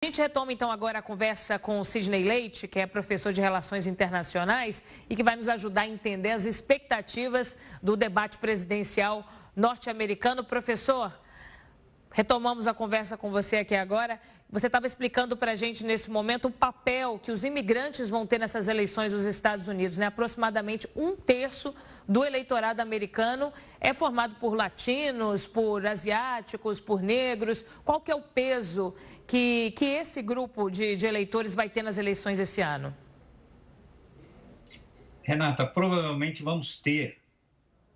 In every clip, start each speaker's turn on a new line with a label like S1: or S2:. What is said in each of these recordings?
S1: A gente retoma então agora a conversa com o Sidney Leite, que é professor de Relações Internacionais e que vai nos ajudar a entender as expectativas do debate presidencial norte-americano. Professor, retomamos a conversa com você aqui agora. Você estava explicando para a gente nesse momento o papel que os imigrantes vão ter nessas eleições dos Estados Unidos, né? Aproximadamente 1/3 do eleitorado americano é formado por latinos, por asiáticos, por negros. Qual que é o peso que esse grupo de eleitores vai ter nas eleições esse ano?
S2: Renata, provavelmente vamos ter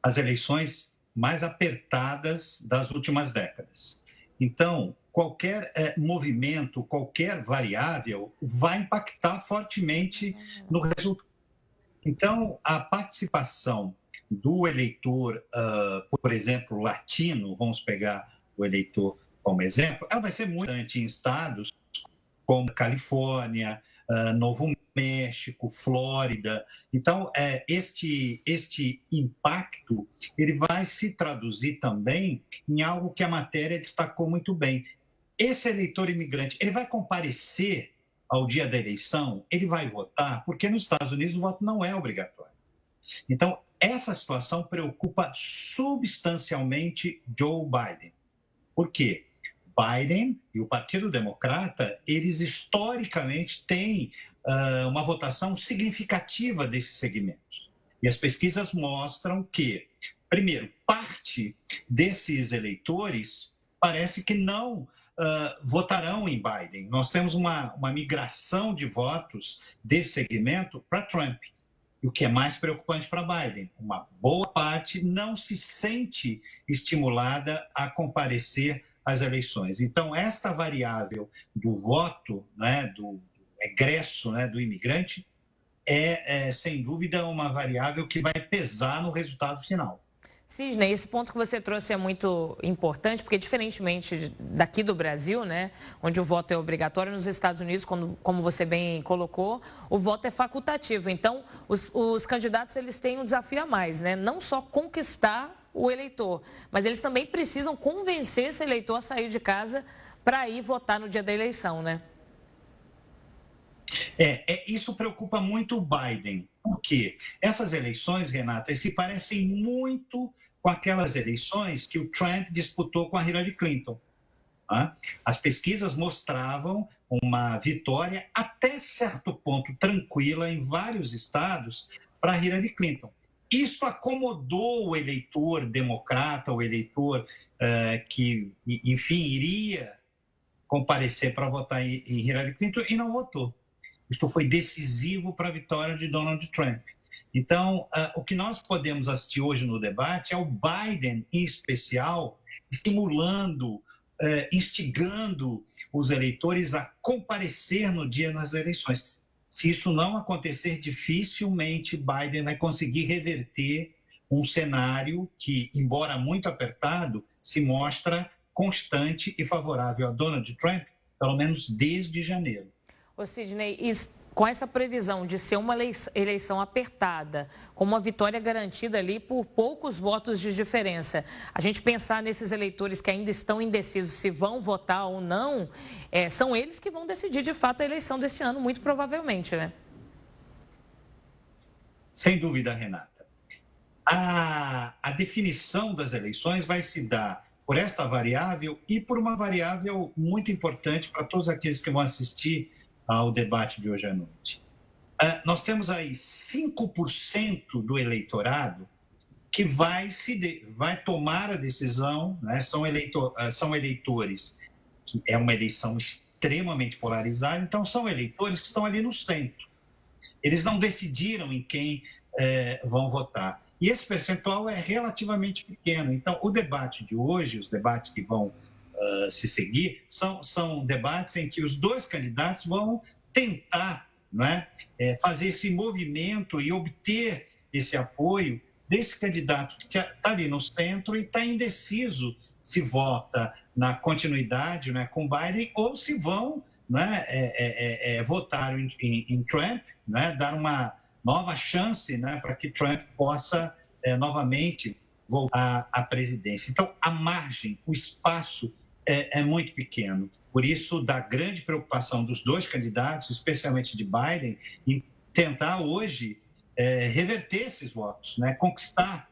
S2: as eleições mais apertadas das últimas décadas. Então, qualquer movimento, qualquer variável vai impactar fortemente no resultado. Então, a participação do eleitor, por exemplo, latino, vamos pegar o eleitor como exemplo, ela vai ser muito importante em estados como Califórnia, Novo México, Flórida. Então, este impacto ele vai se traduzir também em algo que a matéria destacou muito bem. Esse eleitor imigrante, ele vai comparecer ao dia da eleição, ele vai votar, porque nos Estados Unidos o voto não é obrigatório. Então, essa situação preocupa substancialmente Joe Biden. Por quê? Biden e o Partido Democrata, eles historicamente têm uma votação significativa desses segmentos. E as pesquisas mostram que, primeiro, parte desses eleitores parece que não votarão em Biden. Nós temos uma migração de votos desse segmento para Trump. E o que é mais preocupante para Biden, uma boa parte não se sente estimulada a comparecer às eleições. Então, esta variável do voto, né, do egresso, né, do imigrante, sem dúvida, uma variável que vai pesar no resultado final.
S1: Sidney, esse ponto que você trouxe é muito importante, porque diferentemente daqui do Brasil, né, onde o voto é obrigatório, nos Estados Unidos, como você bem colocou, o voto é facultativo. Então, os candidatos eles têm um desafio a mais, né? Não só conquistar o eleitor, mas eles também precisam convencer esse eleitor a sair de casa para ir votar no dia da eleição, né?
S2: Isso preocupa muito o Biden, porque essas eleições, Renata, se parecem muito com aquelas eleições que o Trump disputou com a Hillary Clinton. Tá? As pesquisas mostravam uma vitória até certo ponto tranquila em vários estados para Hillary Clinton. Isso acomodou o eleitor democrata, o eleitor que, enfim, iria comparecer para votar em Hillary Clinton e não votou. Isto foi decisivo para a vitória de Donald Trump. Então, o que nós podemos assistir hoje no debate é o Biden, em especial, estimulando, instigando os eleitores a comparecer no dia das eleições. Se isso não acontecer, dificilmente Biden vai conseguir reverter um cenário que, embora muito apertado, se mostra constante e favorável a Donald Trump, pelo menos desde janeiro.
S1: Ô Sidney, com essa previsão de ser uma eleição apertada, com uma vitória garantida ali por poucos votos de diferença, a gente pensar nesses eleitores que ainda estão indecisos se vão votar ou não, são eles que vão decidir de fato a eleição desse ano, muito provavelmente, né?
S2: Sem dúvida, Renata. A definição das eleições vai se dar por esta variável e por uma variável muito importante para todos aqueles que vão assistir ao debate de hoje à noite. Nós temos aí 5% do eleitorado que vai tomar a decisão, né? São eleitores, que é uma eleição extremamente polarizada, então são eleitores que estão ali no centro. Eles não decidiram em quem vão votar. E esse percentual é relativamente pequeno. Então, o debate de hoje, os debates que vão se seguir, são debates em que os dois candidatos vão tentar, né, fazer esse movimento e obter esse apoio desse candidato que está ali no centro e está indeciso se vota na continuidade, né, com Biden ou se vão, né, votar em Trump, né, dar uma nova chance, né, para que Trump possa novamente voltar à presidência. Então, a margem, o espaço é muito pequeno. Por isso, da grande preocupação dos dois candidatos, especialmente de Biden, em tentar hoje reverter esses votos, né? Conquistar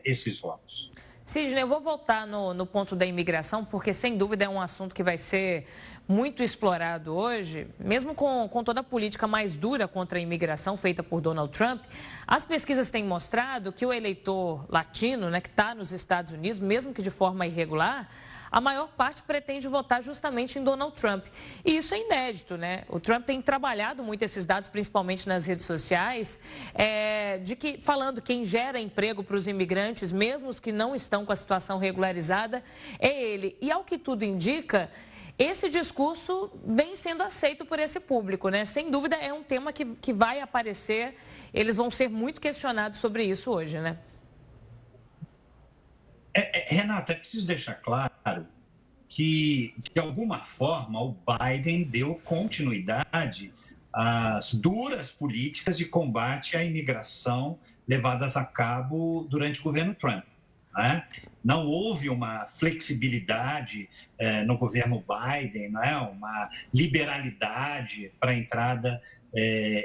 S2: esses votos.
S1: Sidney, eu vou voltar no ponto da imigração, porque sem dúvida é um assunto que vai ser muito explorado hoje, mesmo com toda a política mais dura contra a imigração feita por Donald Trump. As pesquisas têm mostrado que o eleitor latino, né, que está nos Estados Unidos, mesmo que de forma irregular, a maior parte pretende votar justamente em Donald Trump. E isso é inédito, né? O Trump tem trabalhado muito esses dados, principalmente nas redes sociais, falando quem gera emprego para os imigrantes, mesmo os que não estão com a situação regularizada, é ele. E ao que tudo indica, esse discurso vem sendo aceito por esse público, né? Sem dúvida é um tema que vai aparecer, eles vão ser muito questionados sobre isso hoje, né?
S2: Renata, é preciso deixar claro que, de alguma forma, o Biden deu continuidade às duras políticas de combate à imigração levadas a cabo durante o governo Trump. Né? Não houve uma flexibilidade no governo Biden, né? Uma liberalidade para a entrada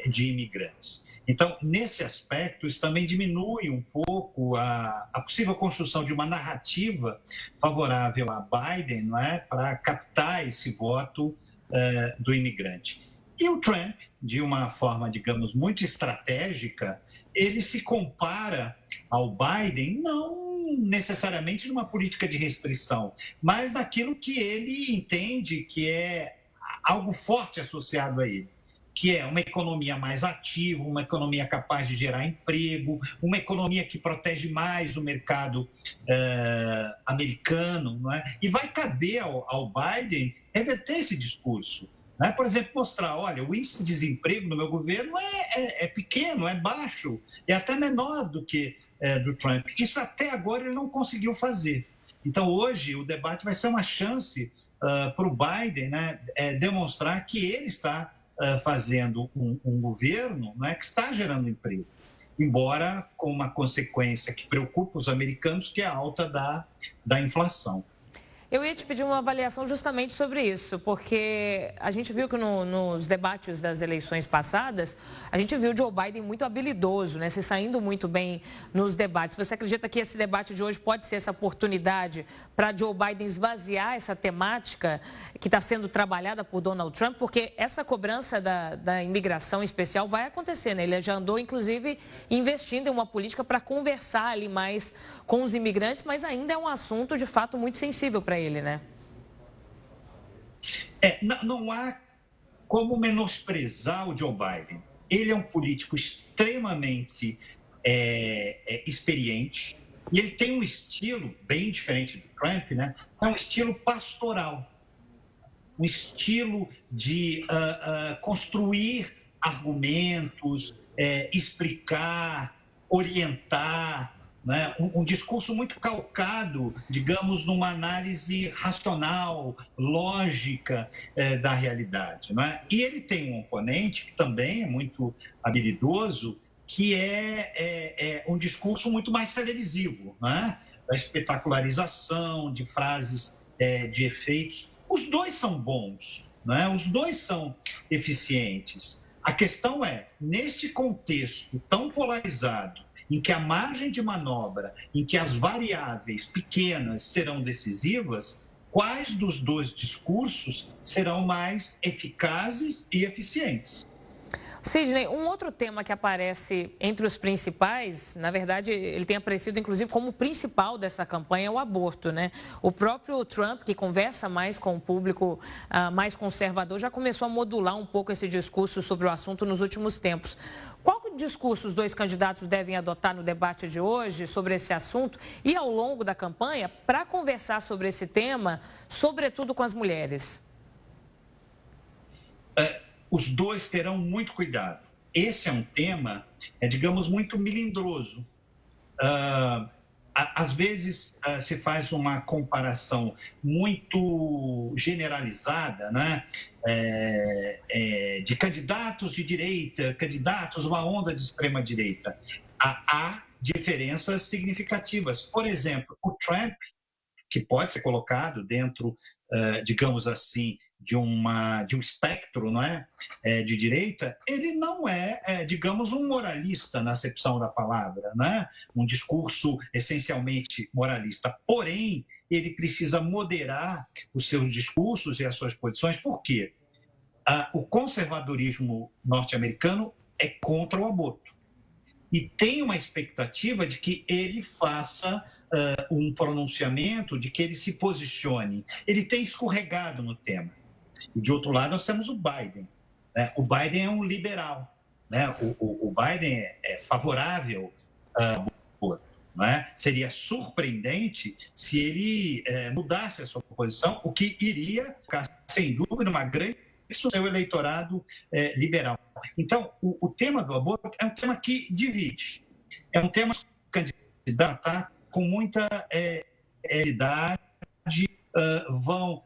S2: de imigrantes. Então, nesse aspecto, isso também diminui um pouco a possível construção de uma narrativa favorável a Biden, não é, para captar esse voto do imigrante. E o Trump, de uma forma, digamos, muito estratégica, ele se compara ao Biden não necessariamente numa política de restrição, mas naquilo que ele entende que é algo forte associado a ele, que é uma economia mais ativa, uma economia capaz de gerar emprego, uma economia que protege mais o mercado americano, não é? E vai caber ao Biden reverter esse discurso. Né? Por exemplo, mostrar, olha, o índice de desemprego no meu governo é pequeno, é baixo, é até menor do que do Trump. Isso até agora ele não conseguiu fazer. Então, hoje, o debate vai ser uma chance para o Biden, né, demonstrar que ele está fazendo um governo, né, que está gerando emprego, embora com uma consequência que preocupa os americanos, que é a alta da inflação.
S1: Eu ia te pedir uma avaliação justamente sobre isso, porque a gente viu que nos debates das eleições passadas, a gente viu o Joe Biden muito habilidoso, né, se saindo muito bem nos debates. Você acredita que esse debate de hoje pode ser essa oportunidade para Joe Biden esvaziar essa temática que está sendo trabalhada por Donald Trump? Porque essa cobrança da imigração especial vai acontecer, né? Ele já andou, inclusive, investindo em uma política para conversar ali mais com os imigrantes, mas ainda é um assunto, de fato, muito sensível para ele, né?
S2: Não há como menosprezar o Joe Biden. Ele é um político extremamente experiente e ele tem um estilo bem diferente do Trump, né? É um estilo pastoral, um estilo de construir argumentos, explicar, orientar, né? Um discurso muito calcado, digamos, numa análise racional, lógica da realidade. Né? E ele tem um oponente que também é muito habilidoso, que é um discurso muito mais televisivo, né? Da espetacularização, de frases, de efeitos. Os dois são bons, né? Os dois são eficientes. A questão é, neste contexto tão polarizado, em que a margem de manobra, em que as variáveis pequenas serão decisivas, quais dos dois discursos serão mais eficazes e eficientes?
S1: Sidney, um outro tema que aparece entre os principais, na verdade, ele tem aparecido inclusive como o principal dessa campanha, é o aborto, né? O próprio Trump, que conversa mais com o público mais conservador, já começou a modular um pouco esse discurso sobre o assunto nos últimos tempos. Qual discurso os dois candidatos devem adotar no debate de hoje sobre esse assunto e ao longo da campanha para conversar sobre esse tema, sobretudo com as mulheres?
S2: Os dois terão muito cuidado. Esse é um tema, digamos, muito melindroso. Às vezes se faz uma comparação muito generalizada, né? De candidatos de direita, candidatos, uma onda de extrema-direita. Há diferenças significativas. Por exemplo, o Trump, que pode ser colocado dentro digamos assim, de um espectro, não é? De direita, ele não digamos, um moralista na acepção da palavra, né? Um discurso essencialmente moralista. Porém, ele precisa moderar os seus discursos e as suas posições. Por quê? O conservadorismo norte-americano é contra o aborto. E tem uma expectativa de que ele faça um pronunciamento, de que ele se posicione. Ele tem escorregado no tema. E, de outro lado, nós temos o Biden. Né? O Biden é um liberal. Né? O Biden é favorável ao aborto. Né? Seria surpreendente se ele mudasse a sua posição, o que iria, sem dúvida, uma grande o seu eleitorado liberal. Então, o tema do aborto é um tema que divide. É um tema que os candidatos com muita idade vão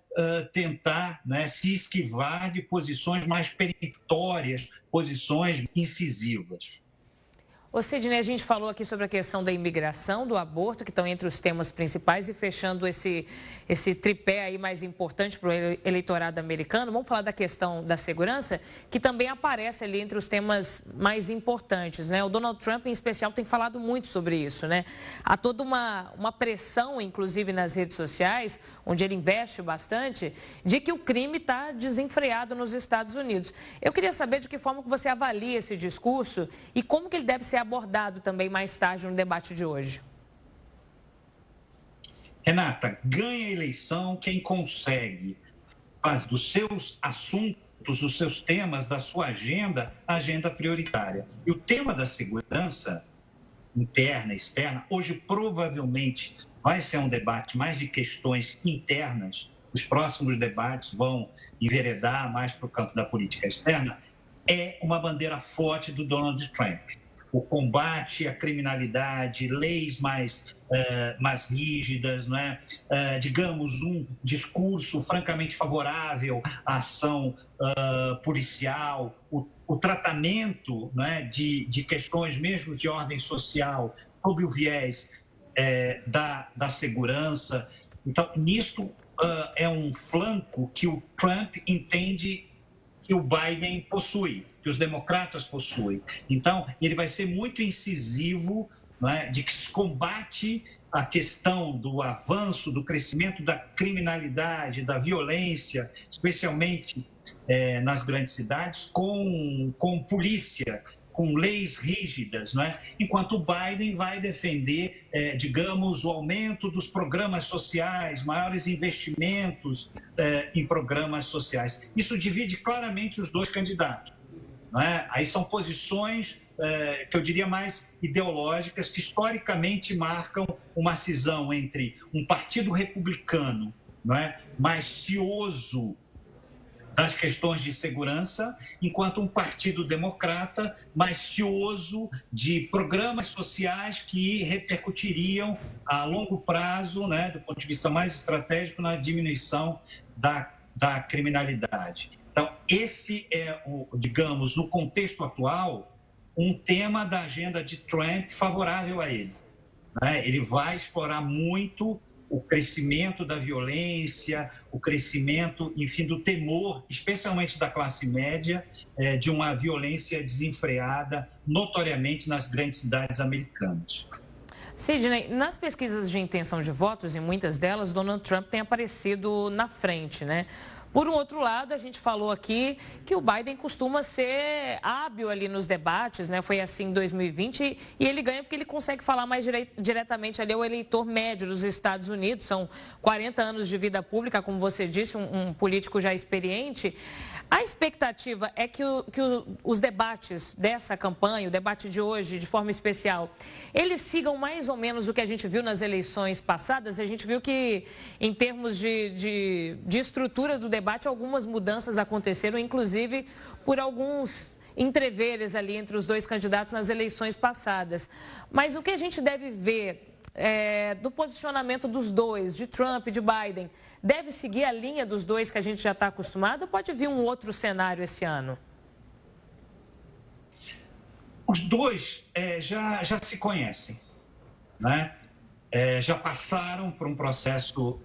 S2: tentar, né, se esquivar de posições mais peremptórias, posições incisivas.
S1: Ô Sidney, a gente falou aqui sobre a questão da imigração, do aborto, que estão entre os temas principais, e fechando esse tripé aí mais importante para o eleitorado americano, vamos falar da questão da segurança, que também aparece ali entre os temas mais importantes, né? O Donald Trump, em especial, tem falado muito sobre isso, né? Há toda uma pressão, inclusive nas redes sociais, onde ele investe bastante, de que o crime está desenfreado nos Estados Unidos. Eu queria saber de que forma que você avalia esse discurso e como que ele deve ser abordado também mais tarde no debate de hoje.
S2: Renata, ganha a eleição quem consegue fazer dos seus assuntos, dos seus temas, da sua agenda, a agenda prioritária. E o tema da segurança interna e externa, hoje provavelmente vai ser um debate mais de questões internas, os próximos debates vão enveredar mais para o campo da política externa, é uma bandeira forte do Donald Trump. O combate à criminalidade, leis mais rígidas, não é? Digamos, um discurso francamente favorável à ação policial, o tratamento, não é, de questões mesmo de ordem social sob o viés da segurança. Então, nisto é um flanco que o Trump entende que o Biden possui, que os democratas possuem. Então, ele vai ser muito incisivo, né, de que se combate a questão do avanço, do crescimento da criminalidade, da violência, especialmente nas grandes cidades, com polícia, com leis rígidas, não é? Enquanto o Biden vai defender, digamos, o aumento dos programas sociais, maiores investimentos em programas sociais. Isso divide claramente os dois candidatos. Não é? Aí são posições que eu diria mais ideológicas, que historicamente marcam uma cisão entre um partido republicano, não é, mais cioso das questões de segurança, enquanto um partido democrata mais cioso de programas sociais que repercutiriam a longo prazo, né, do ponto de vista mais estratégico, na diminuição da criminalidade. Então, esse é, digamos, no contexto atual, um tema da agenda de Trump favorável a ele. Né? Ele vai explorar muito o crescimento da violência, o crescimento, enfim, do temor, especialmente da classe média, de uma violência desenfreada, notoriamente nas grandes cidades americanas.
S1: Sidney, nas pesquisas de intenção de votos, em muitas delas, Donald Trump tem aparecido na frente, né? Por um outro lado, a gente falou aqui que o Biden costuma ser hábil ali nos debates, né? Foi assim em 2020 e ele ganha porque ele consegue falar mais diretamente ali ao eleitor médio dos Estados Unidos. São 40 anos de vida pública, como você disse, um político já experiente. A expectativa é que os debates dessa campanha, o debate de hoje, de forma especial, eles sigam mais ou menos o que a gente viu nas eleições passadas. A gente viu que, em termos de estrutura do debate, algumas mudanças aconteceram, inclusive por alguns entreveres ali entre os dois candidatos nas eleições passadas. Mas o que a gente deve ver do posicionamento dos dois, de Trump e de Biden, deve seguir a linha dos dois que a gente já está acostumado ou pode vir um outro cenário esse ano?
S2: Os dois já se conhecem, né? já passaram por um processo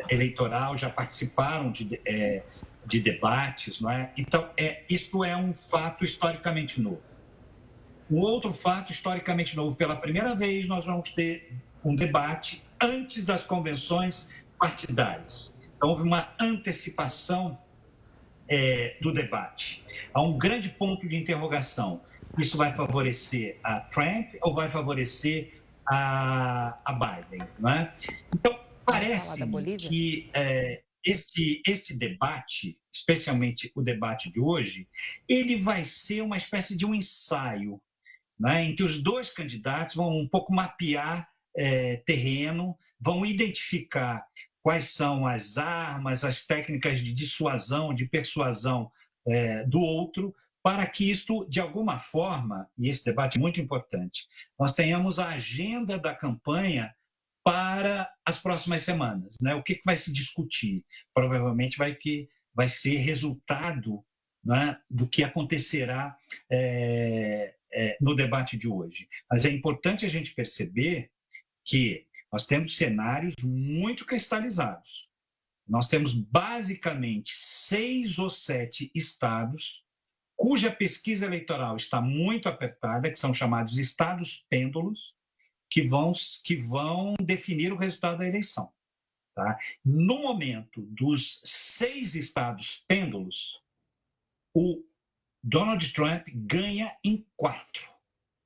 S2: eleitoral, já participaram de debates, não é? Então, isto é um fato historicamente novo. Um outro fato historicamente novo, pela primeira vez nós vamos ter um debate antes das convenções partidárias. Então, houve uma antecipação do debate. Há um grande ponto de interrogação. Isso vai favorecer a Trump ou vai favorecer a Biden? Não é? Então, parece-me que este debate, especialmente o debate de hoje, ele vai ser uma espécie de um ensaio, né, em que os dois candidatos vão um pouco mapear terreno, vão identificar quais são as armas, as técnicas de dissuasão, de persuasão do outro, para que isto, de alguma forma, e esse debate é muito importante, nós tenhamos a agenda da campanha para as próximas semanas. Né? O que vai se discutir? Provavelmente vai ser resultado, né, do que acontecerá no debate de hoje. Mas é importante a gente perceber que nós temos cenários muito cristalizados. Nós temos basicamente 6 ou 7 estados cuja pesquisa eleitoral está muito apertada, que são chamados estados pêndulos, que vão definir o resultado da eleição. Tá? No momento dos 6 estados pêndulos, o Donald Trump ganha em 4.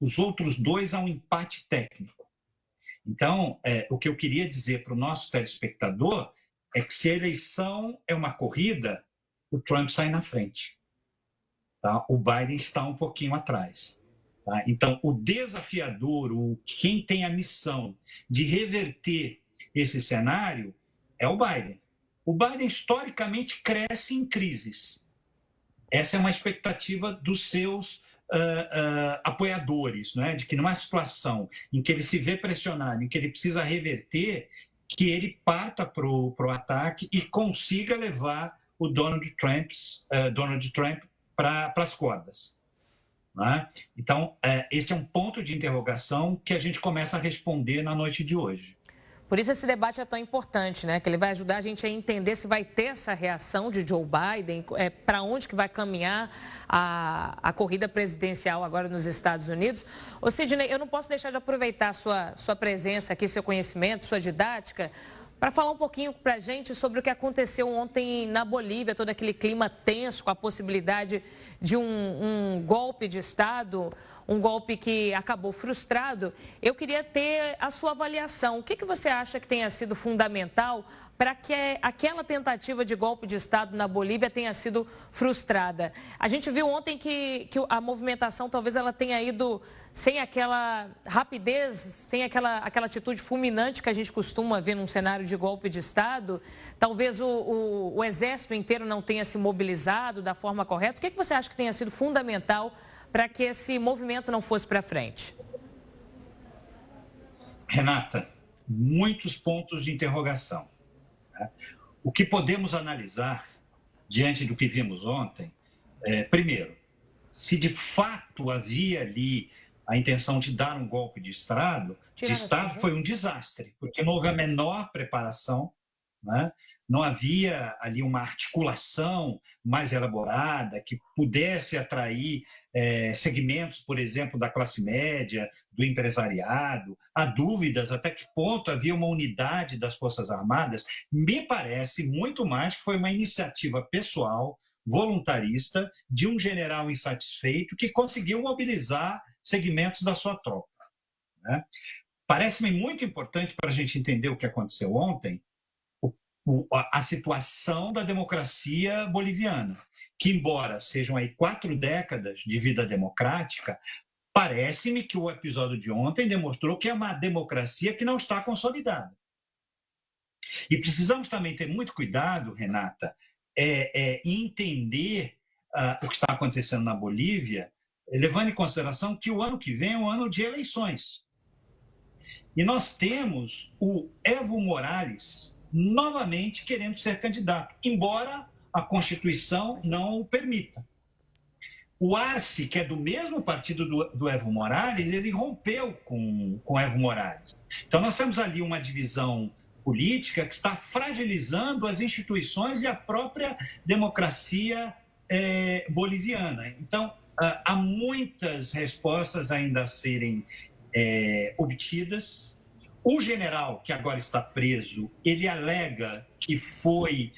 S2: Os outros 2 há um empate técnico. Então, o que eu queria dizer para o nosso telespectador é que se a eleição é uma corrida, o Trump sai na frente. Tá? O Biden está um pouquinho atrás. Tá? Então, o desafiador, quem tem a missão de reverter esse cenário é o Biden. O Biden, historicamente, cresce em crises. Essa é uma expectativa dos seus apoiadores, né? De que numa situação em que ele se vê pressionado, em que ele precisa reverter, que ele parta para o ataque e consiga levar o Donald Trump para as cordas. Né? Então, esse é um ponto de interrogação que a gente começa a responder na noite de hoje.
S1: Por isso esse debate é tão importante, né? Que ele vai ajudar a gente a entender se vai ter essa reação de Joe Biden, para onde que vai caminhar a corrida presidencial agora nos Estados Unidos. Ô Sidney, eu não posso deixar de aproveitar a sua presença aqui, seu conhecimento, sua didática, para falar um pouquinho para a gente sobre o que aconteceu ontem na Bolívia, todo aquele clima tenso com a possibilidade de um golpe de Estado, um golpe que acabou frustrado. Eu queria ter a sua avaliação. O que você acha que tenha sido fundamental para que aquela tentativa de golpe de Estado na Bolívia tenha sido frustrada? A gente viu ontem que a movimentação talvez ela tenha ido sem aquela rapidez, sem aquela atitude fulminante que a gente costuma ver num cenário de golpe de Estado. Talvez o exército inteiro não tenha se mobilizado da forma correta. O que você acha que tenha sido fundamental para que esse movimento não fosse para frente?
S2: Renata, muitos pontos de interrogação. O que podemos analisar diante do que vimos ontem, primeiro, se de fato havia ali a intenção de dar um golpe de Estado, foi um desastre, porque não houve a menor preparação, né? Não havia ali uma articulação mais elaborada que pudesse atrair segmentos, por exemplo, da classe média, do empresariado. Há dúvidas até que ponto havia uma unidade das Forças Armadas. Me parece muito mais que foi uma iniciativa pessoal, voluntarista, de um general insatisfeito que conseguiu mobilizar segmentos da sua tropa. Né? Parece-me muito importante para a gente entender o que aconteceu ontem, a situação da democracia boliviana, que embora sejam aí 4 décadas de vida democrática, parece-me que o episódio de ontem demonstrou que é uma democracia que não está consolidada. E precisamos também ter muito cuidado, Renata, em entender o que está acontecendo na Bolívia, levando em consideração que o ano que vem é um ano de eleições. E nós temos o Evo Morales novamente querendo ser candidato, embora a Constituição não o permita. O Arce, que é do mesmo partido do Evo Morales, ele rompeu com Evo Morales. Então, nós temos ali uma divisão política que está fragilizando as instituições e a própria democracia boliviana. Então, há muitas respostas ainda a serem obtidas. O general, que agora está preso, ele alega que foi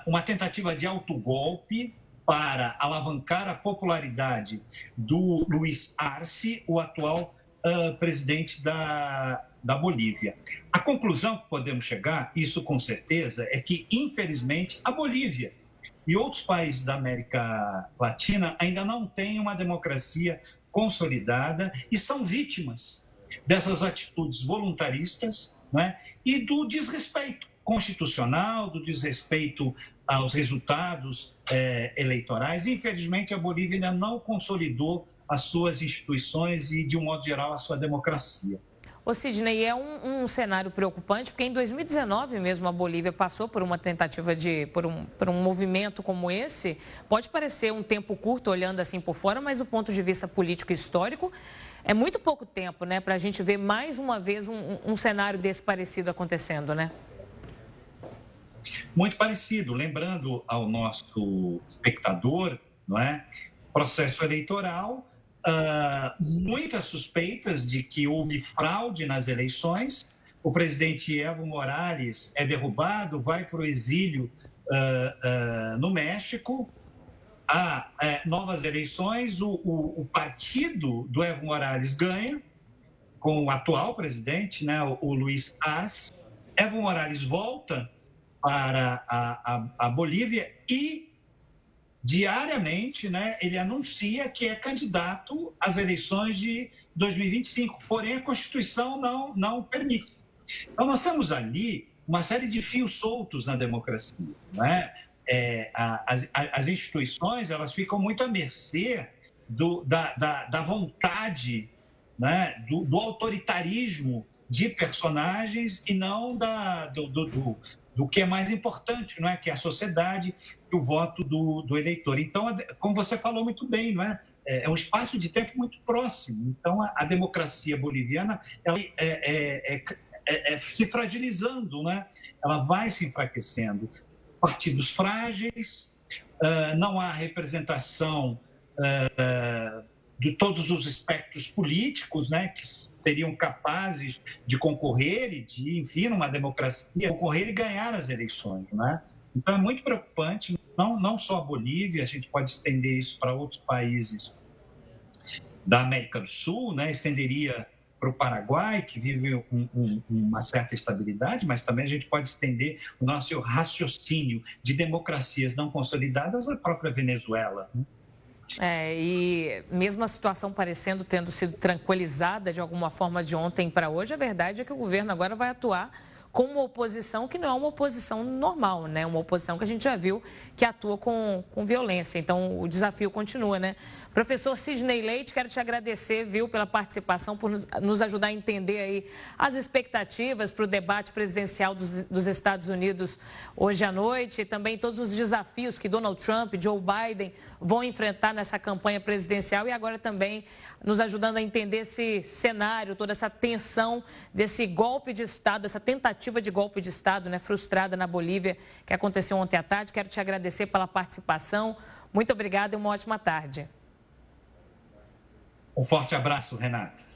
S2: uma tentativa de autogolpe para alavancar a popularidade do Luiz Arce, o atual presidente da Bolívia. A conclusão que podemos chegar, isso com certeza, é que, infelizmente, a Bolívia e outros países da América Latina ainda não têm uma democracia consolidada e são vítimas dessas atitudes voluntaristas, né, e do desrespeito constitucional, do desrespeito aos resultados eleitorais. Infelizmente, a Bolívia ainda não consolidou as suas instituições e, de um modo geral, a sua democracia.
S1: Ô Sidney, é um cenário preocupante, porque em 2019 mesmo a Bolívia passou por uma tentativa por um movimento como esse. Pode parecer um tempo curto olhando assim por fora, mas do ponto de vista político e histórico, é muito pouco tempo, né, para a gente ver mais uma vez um cenário desse parecido acontecendo, né?
S2: Muito parecido. Lembrando ao nosso espectador, não é? Processo eleitoral, muitas suspeitas de que houve fraude nas eleições. O presidente Evo Morales é derrubado, vai para o exílio no México. Há novas eleições, o partido do Evo Morales ganha, com o atual presidente, né, o Luiz Arce. Evo Morales volta para a Bolívia e, diariamente, né, ele anuncia que é candidato às eleições de 2025, porém a Constituição não permite. Então, nós temos ali uma série de fios soltos na democracia, né? As instituições, elas ficam muito à mercê da vontade, né, do autoritarismo de personagens e não do que é mais importante, não é? Que é a sociedade e o voto do eleitor. Então, como você falou muito bem, não é? É um espaço de tempo muito próximo. Então, a democracia boliviana ela se fragilizando, né? Ela vai se enfraquecendo. Partidos frágeis, não há representação de todos os espectros políticos, né, que seriam capazes de concorrer e de, enfim, numa democracia, concorrer e ganhar as eleições, né? Então, é muito preocupante, não só a Bolívia, a gente pode estender isso para outros países da América do Sul, né? Estenderia para o Paraguai, que vive uma certa estabilidade, mas também a gente pode estender o nosso raciocínio de democracias não consolidadas à própria Venezuela, né?
S1: E mesmo a situação parecendo tendo sido tranquilizada de alguma forma de ontem para hoje, a verdade é que o governo agora vai atuar com uma oposição que não é uma oposição normal, né? Uma oposição que a gente já viu que atua com violência. Então, o desafio continua, né? Professor Sidney Leite, quero te agradecer, viu, pela participação, por nos ajudar a entender aí as expectativas para o debate presidencial dos Estados Unidos hoje à noite e também todos os desafios que Donald Trump e Joe Biden vão enfrentar nessa campanha presidencial e agora também nos ajudando a entender esse cenário, toda essa tensão desse golpe de Estado, essa tentativa de golpe de Estado, né, frustrada na Bolívia, que aconteceu ontem à tarde. Quero te agradecer pela participação. Muito obrigada e uma ótima tarde.
S2: Um forte abraço, Renata.